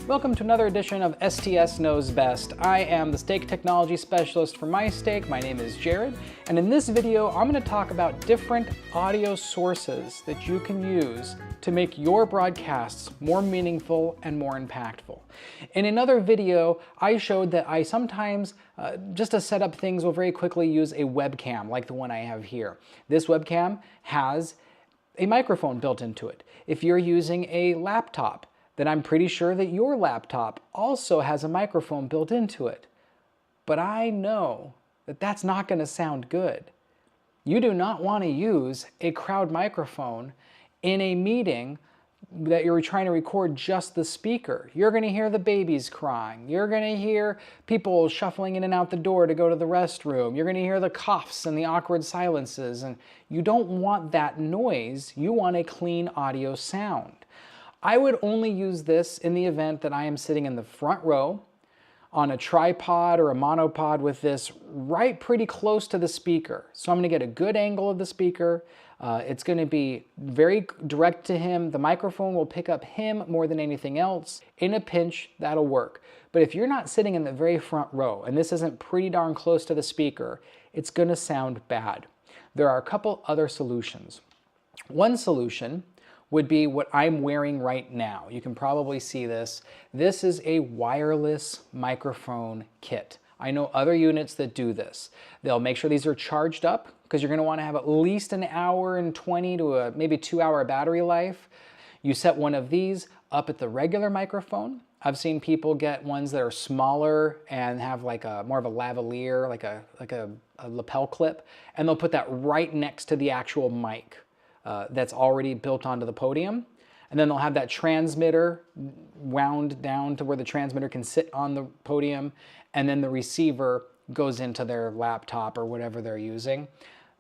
Welcome to another edition of STS Knows Best. I am the steak technology specialist for MySteak. My name is Jared, and in this video I'm going to talk about different audio sources that you can use to make your broadcasts more meaningful and more impactful. In another video, I showed that I sometimes, just to set up things, will very quickly use a webcam like the one I have here. This webcam has a microphone built into it. If you're using a laptop, then I'm pretty sure that your laptop also has a microphone built into it. But I know that that's not going to sound good. You do not want to use a crowd microphone in a meeting that you're trying to record just the speaker. You're going to hear the babies crying. You're going to hear people shuffling in and out the door to go to the restroom. You're going to hear the coughs and the awkward silences. And you don't want that noise. You want a clean audio sound. I would only use this in the event that I am sitting in the front row on a tripod or a monopod with this right pretty close to the speaker. So I'm going to get a good angle of the speaker. It's going to be very direct to him. The microphone will pick up him more than anything else. In a pinch, that'll work. But if you're not sitting in the very front row and this isn't pretty darn close to the speaker, it's going to sound bad. There are a couple other solutions. One solution would be what I'm wearing right now. You can probably see this. This is a wireless microphone kit. I know other units that do this. They'll make sure these are charged up because you're gonna wanna have at least an hour and 20 to a maybe 2-hour battery life. You set one of these up at the regular microphone. I've seen people get ones that are smaller and have like a more of a lavalier, like a lapel clip, and they'll put that right next to the actual mic. That's already built onto the podium. And then they'll have that transmitter wound down to where the transmitter can sit on the podium, and then the receiver goes into their laptop or whatever they're using.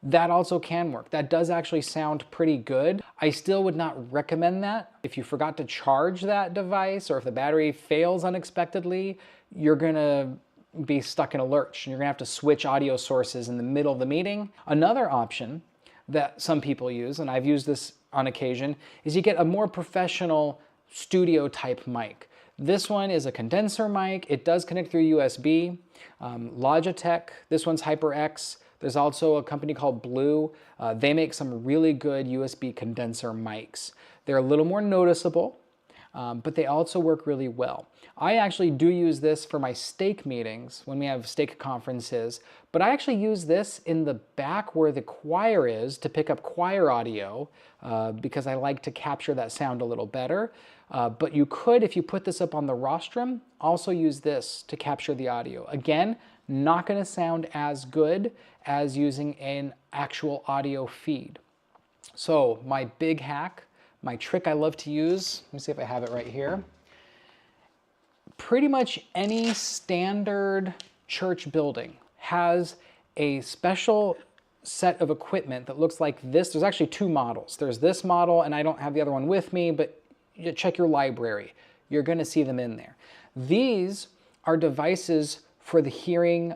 That also can work. That does actually sound pretty good. I still would not recommend that. If you forgot to charge that device or if the battery fails unexpectedly, you're gonna be stuck in a lurch. You're gonna have to switch audio sources in the middle of the meeting. Another option that some people use, and I've used this on occasion, is you get a more professional studio type mic. This one is a condenser mic. It does connect through USB. Logitech, this one's HyperX. There's also a company called Blue. They make some really good USB condenser mics. They're a little more noticeable, but they also work really well. I actually do use this for my steak meetings when we have steak conferences, but I actually use this in the back where the choir is to pick up choir audio because I like to capture that sound a little better. But you could, if you put this up on the rostrum, also use this to capture the audio. Again, not going to sound as good as using an actual audio feed. So my big hack, my trick I love to use, let me see if I have it right here. Pretty much any standard church building has a special set of equipment that looks like this. There's actually two models. There's this model, and I don't have the other one with me, but you check your library. You're going to see them in there. These are devices for the hearing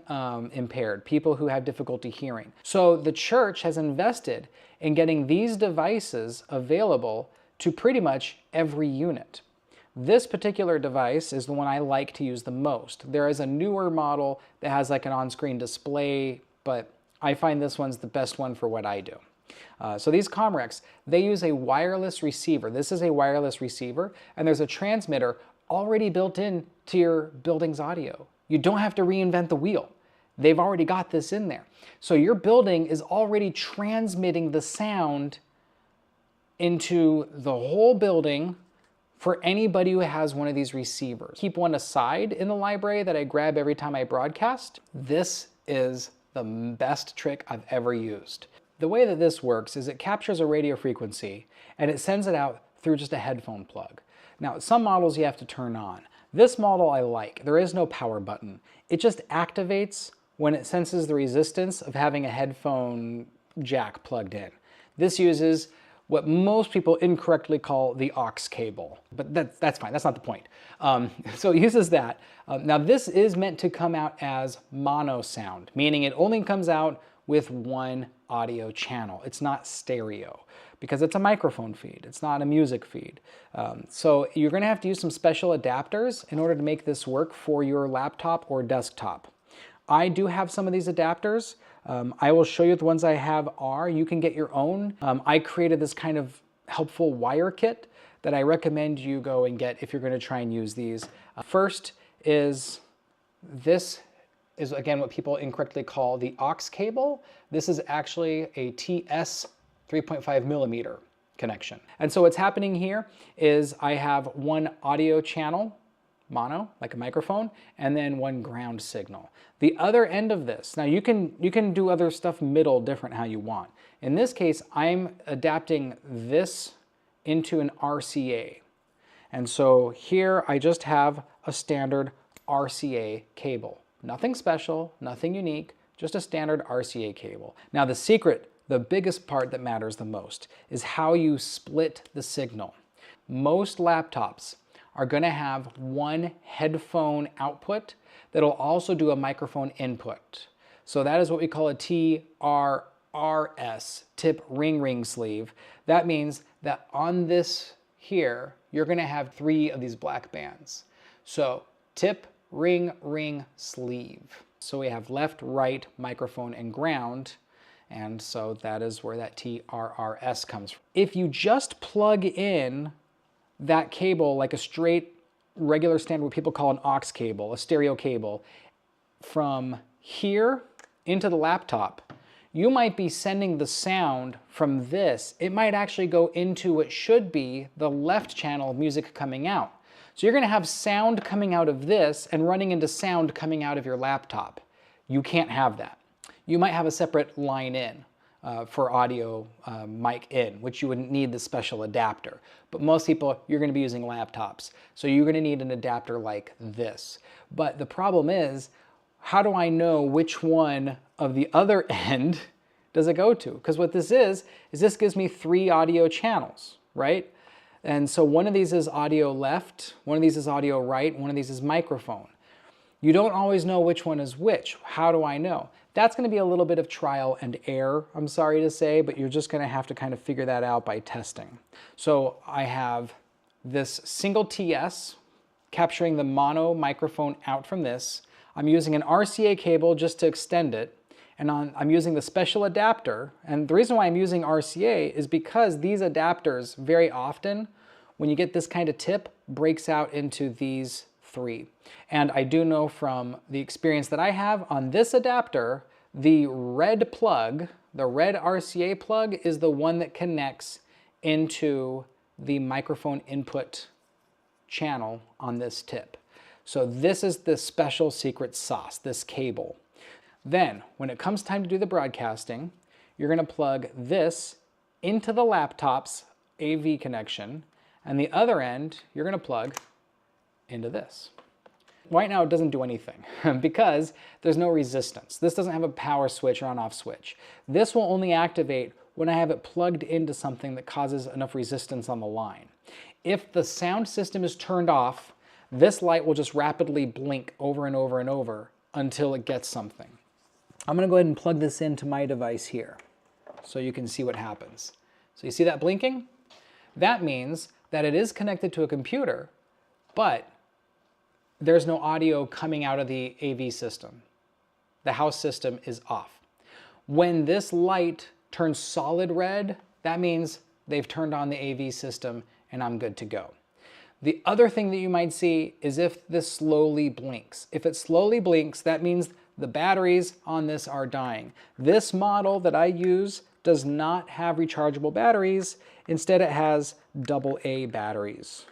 impaired, people who have difficulty hearing. So the church has invested in getting these devices available to pretty much every unit. This particular device is the one I like to use the most. There is a newer model that has like an on-screen display, but I find this one's the best one for what I do. So these Comrex, they use a wireless receiver. This is a wireless receiver, and there's a transmitter already built in to your building's audio. You don't have to reinvent the wheel. They've already got this in there. So your building is already transmitting the sound into the whole building for anybody who has one of these receivers. Keep one aside in the library that I grab every time I broadcast. This is the best trick I've ever used. The way that this works is it captures a radio frequency and it sends it out through just a headphone plug. Now, some models you have to turn on. This model I like. There is no power button. It just activates when it senses the resistance of having a headphone jack plugged in. This uses what most people incorrectly call the aux cable, but that's fine, that's not the point. So it uses that. Now this is meant to come out as mono sound, meaning it only comes out with one audio channel. It's not stereo. because it's a microphone feed. It's not a music feed. So you're going to have to use some special adapters in order to make this work for your laptop or desktop. I do have some of these adapters. I will show you the ones I have are. You can get your own. I created this kind of helpful wire kit that I recommend you go and get if you're going to try and use these. First is this is again what people incorrectly call the aux cable. This is actually a TS 3.5 millimeter connection. And so what's happening here is I have one audio channel, mono, like a microphone, and then one ground signal. The other end of this, now you can do other stuff middle different how you want. In this case, I'm adapting this into an RCA. And so here I just have a standard RCA cable. Nothing special, nothing unique, just a standard RCA cable. Now the secret, the biggest part that matters the most, is how you split the signal. Most laptops are going to have one headphone output that'll also do a microphone input. So that is what we call a TRRS, tip ring ring sleeve. That means that on this here, you're going to have 3 of these black bands. So tip, ring, ring, sleeve. So we have left, right, microphone, and ground. And so that is where that TRRS comes from. If you just plug in that cable like a straight, regular standard, what people call an aux cable, a stereo cable, from here into the laptop, you might be sending the sound from this. It might actually go into what should be the left channel of music coming out. So you're going to have sound coming out of this and running into sound coming out of your laptop. You can't have that. You might have a separate line in for audio mic in, which you wouldn't need the special adapter. But most people, you're going to be using laptops. So you're going to need an adapter like this. But the problem is, how do I know which one of the other end does it go to? Because what this is this gives me 3 audio channels, right? And so one of these is audio left, one of these is audio right, one of these is microphone. You don't always know which one is which. How do I know? That's going to be a little bit of trial and error, I'm sorry to say, but you're just going to have to kind of figure that out by testing. So I have this single TS capturing the mono microphone out from this. I'm using an RCA cable just to extend it, and I'm using the special adapter. And the reason why I'm using RCA is because these adapters very often, when you get this kind of tip, breaks out into these 3. And I do know from the experience that I have on this adapter, the red plug, the red RCA plug, is the one that connects into the microphone input channel on this tip. So this is the special secret sauce, this cable. Then, when it comes time to do the broadcasting, you're going to plug this into the laptop's AV connection, and the other end, you're going to plug into this. Right now, it doesn't do anything because there's no resistance. This doesn't have a power switch or on-off switch. This will only activate when I have it plugged into something that causes enough resistance on the line. If the sound system is turned off, this light will just rapidly blink over and over and over until it gets something. I'm going to go ahead and plug this into my device here so you can see what happens. So you see that blinking? That means that it is connected to a computer, but there's no audio coming out of the AV system. The house system is off. When this light turns solid red, that means they've turned on the AV system and I'm good to go. The other thing that you might see is if this slowly blinks. If it slowly blinks, that means the batteries on this are dying. This model that I use does not have rechargeable batteries. Instead, it has AA batteries.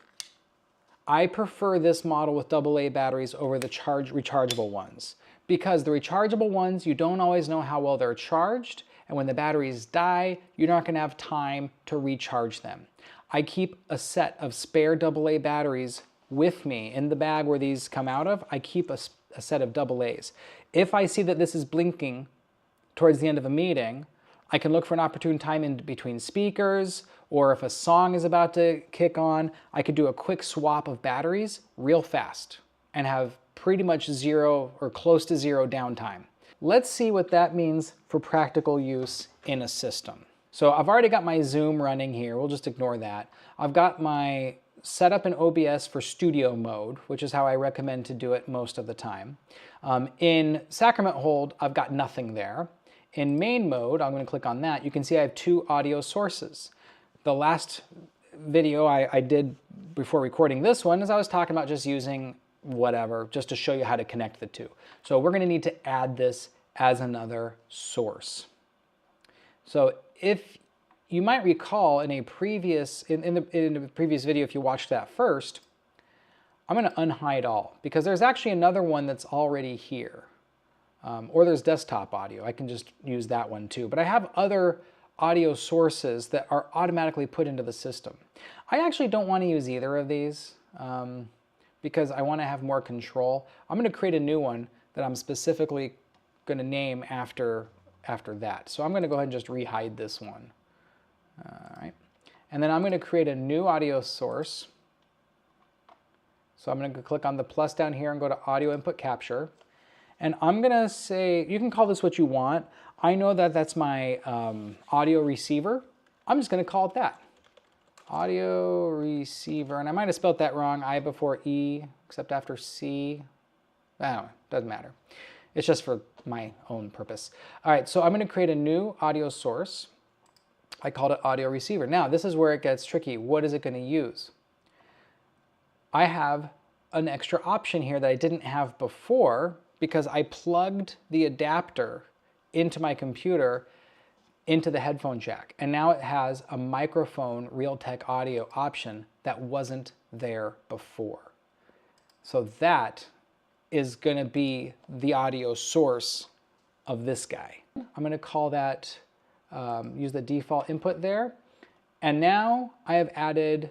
I prefer this model with AA batteries over the rechargeable ones because the rechargeable ones, you don't always know how well they're charged, and when the batteries die, you're not going to have time to recharge them. I keep a set of spare AA batteries with me in the bag where these come out of. I keep a set of AA's. If I see that this is blinking towards the end of a meeting, I can look for an opportune time in between speakers, or if a song is about to kick on, I could do a quick swap of batteries real fast and have pretty much 0 or close to 0 downtime. Let's see what that means for practical use in a system. So I've already got my Zoom running here. We'll just ignore that. I've got my setup in OBS for studio mode, which is how I recommend to do it most of the time. In Sacrament Hold, I've got nothing there. In main mode, I'm going to click on that. You can see I have 2 audio sources. The last video I did before recording this one is I was talking about just using whatever, just to show you how to connect the 2. So we're going to need to add this as another source. So if you might recall in a previous, in the previous video, if you watched that first, I'm going to unhide all because there's actually another one that's already here. Or there's desktop audio. I can just use that one too. But I have other audio sources that are automatically put into the system. I actually don't want to use either of these because I want to have more control. I'm going to create a new one that I'm specifically going to name after that. So I'm going to go ahead and just rehide this one. All right. And then I'm going to create a new audio source. So I'm going to click on the plus down here and go to audio input capture. And I'm going to say, you can call this what you want. I know that that's my audio receiver. I'm just going to call it that. Audio receiver. And I might have spelled that wrong. I before E, except after C. I don't know. Doesn't matter. It's just for my own purpose. All right. So I'm going to create a new audio source. I called it audio receiver. Now, this is where it gets tricky. What is it going to use? I have an extra option here that I didn't have before because I plugged the adapter into my computer into the headphone jack. And now it has a microphone Realtek audio option that wasn't there before. So that is going to be the audio source of this guy. I'm going to call that, use the default input there. And now I have added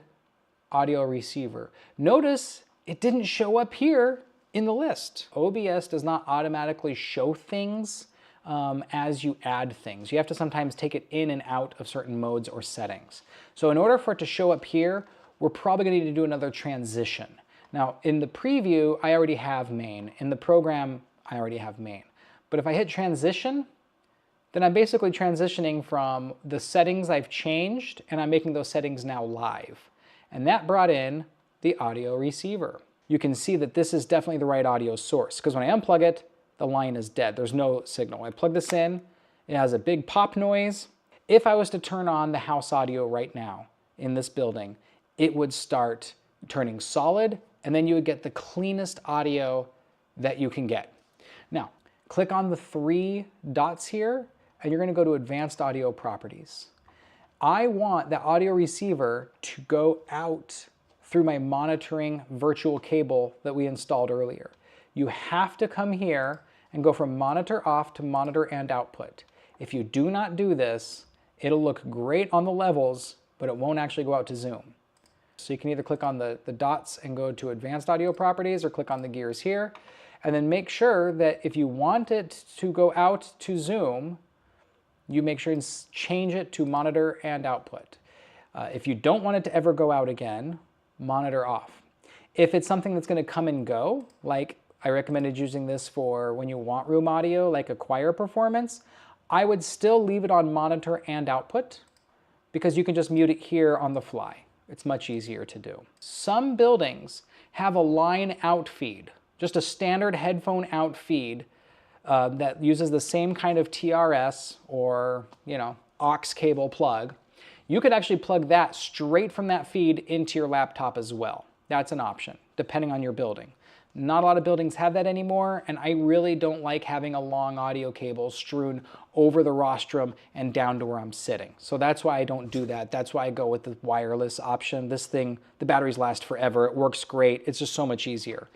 audio receiver. Notice it didn't show up here in the list. OBS does not automatically show things as you add things. You have to sometimes take it in and out of certain modes or settings. So in order for it to show up here, we're probably going to need to do another transition. Now in the preview, I already have main. In the program, I already have main. But if I hit transition, then I'm basically transitioning from the settings I've changed and I'm making those settings now live. And that brought in the audio receiver. You can see that this is definitely the right audio source because when I unplug it, the line is dead. There's no signal. I plug this in, it has a big pop noise. If I was to turn on the house audio right now in this building, it would start turning solid and then you would get the cleanest audio that you can get. Now, click on the 3 dots here and you're going to go to Advanced Audio Properties. I want the audio receiver to go out through my monitoring virtual cable that we installed earlier. You have to come here and go from monitor off to monitor and output. If you do not do this, it'll look great on the levels, but it won't actually go out to Zoom. So you can either click on the dots and go to Advanced Audio Properties or click on the gears here. And then make sure that if you want it to go out to Zoom, you make sure and change it to monitor and output. If you don't want it to ever go out again, monitor off. If it's something that's going to come and go, like I recommended using this for when you want room audio, like a choir performance, I would still leave it on monitor and output because you can just mute it here on the fly. It's much easier to do. Some buildings have a line out feed, just a standard headphone out feed that uses the same kind of TRS or, aux cable plug. You could actually plug that straight from that feed into your laptop as well. That's an option, depending on your building. Not a lot of buildings have that anymore, and I really don't like having a long audio cable strewn over the rostrum and down to where I'm sitting. So that's why I don't do that. That's why I go with the wireless option. This thing, the batteries last forever. It works great. It's just so much easier.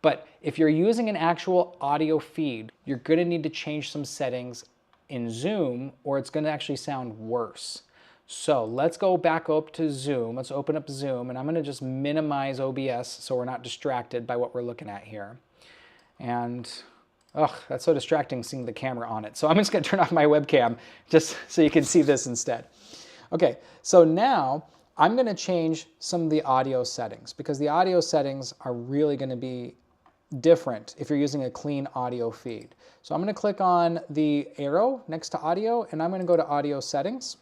But if you're using an actual audio feed, you're going to need to change some settings in Zoom, or it's going to actually sound worse. So let's go back up to Zoom. Let's open up Zoom, and I'm going to just minimize OBS so we're not distracted by what we're looking at here. And, that's so distracting seeing the camera on it. So I'm just going to turn off my webcam just so you can see this instead. Okay, so now I'm going to change some of the audio settings because the audio settings are really going to be different if you're using a clean audio feed. So I'm going to click on the arrow next to audio, and I'm going to go to audio settings.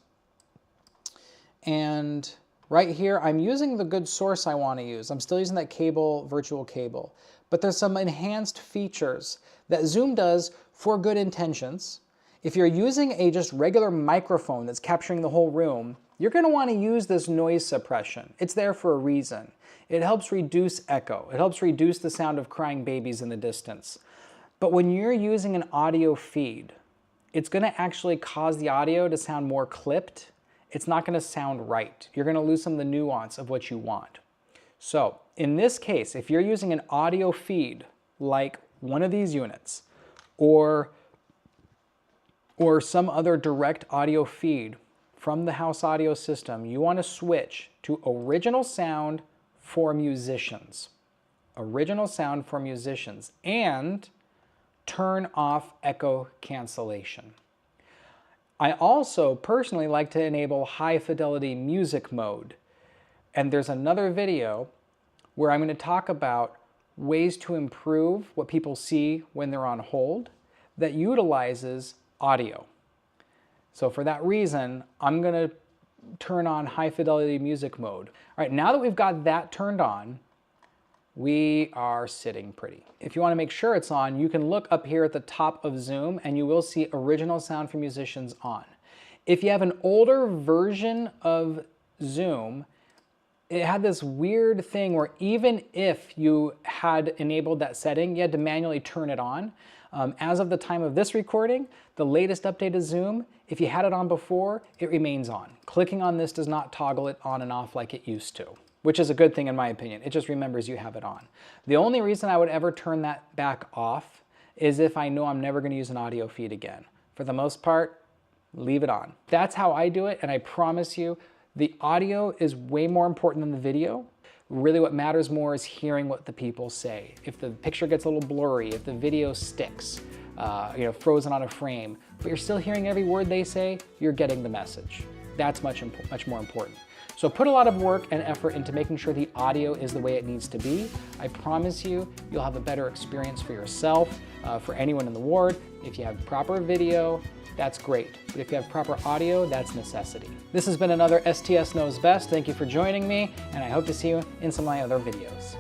And right here, I'm using the good source I want to use. I'm still using that cable, virtual cable. But there's some enhanced features that Zoom does for good intentions. If you're using a just regular microphone that's capturing the whole room, you're going to want to use this noise suppression. It's there for a reason. It helps reduce echo. It helps reduce the sound of crying babies in the distance. But when you're using an audio feed, it's going to actually cause the audio to sound more clipped. It's not going to sound right. You're going to lose some of the nuance of what you want. So in this case, if you're using an audio feed like one of these units or some other direct audio feed from the house audio system, you want to switch to original sound for musicians. Original sound for musicians, and turn off echo cancellation. I also personally like to enable high fidelity music mode. And there's another video where I'm going to talk about ways to improve what people see when they're on hold that utilizes audio. So for that reason, I'm going to turn on high fidelity music mode. All right, now that we've got that turned on, we are sitting pretty. If you want to make sure it's on, you can look up here at the top of Zoom and you will see original sound for musicians on. If you have an older version of Zoom, it had this weird thing where even if you had enabled that setting, you had to manually turn it on. As of the time of this recording, the latest update of Zoom, if you had it on before, it remains on. Clicking on this does not toggle it on and off like it used to, which is a good thing in my opinion. It just remembers you have it on. The only reason I would ever turn that back off is if I know I'm never going to use an audio feed again. For the most part, leave it on. That's how I do it, and I promise you, the audio is way more important than the video. Really what matters more is hearing what the people say. If the picture gets a little blurry, if the video sticks, frozen on a frame, but you're still hearing every word they say, you're getting the message. That's much more important. So put a lot of work and effort into making sure the audio is the way it needs to be. I promise you, you'll have a better experience for yourself, for anyone in the ward. If you have proper video, that's great. But if you have proper audio, that's necessity. This has been another STS Knows Best. Thank you for joining me, and I hope to see you in some of my other videos.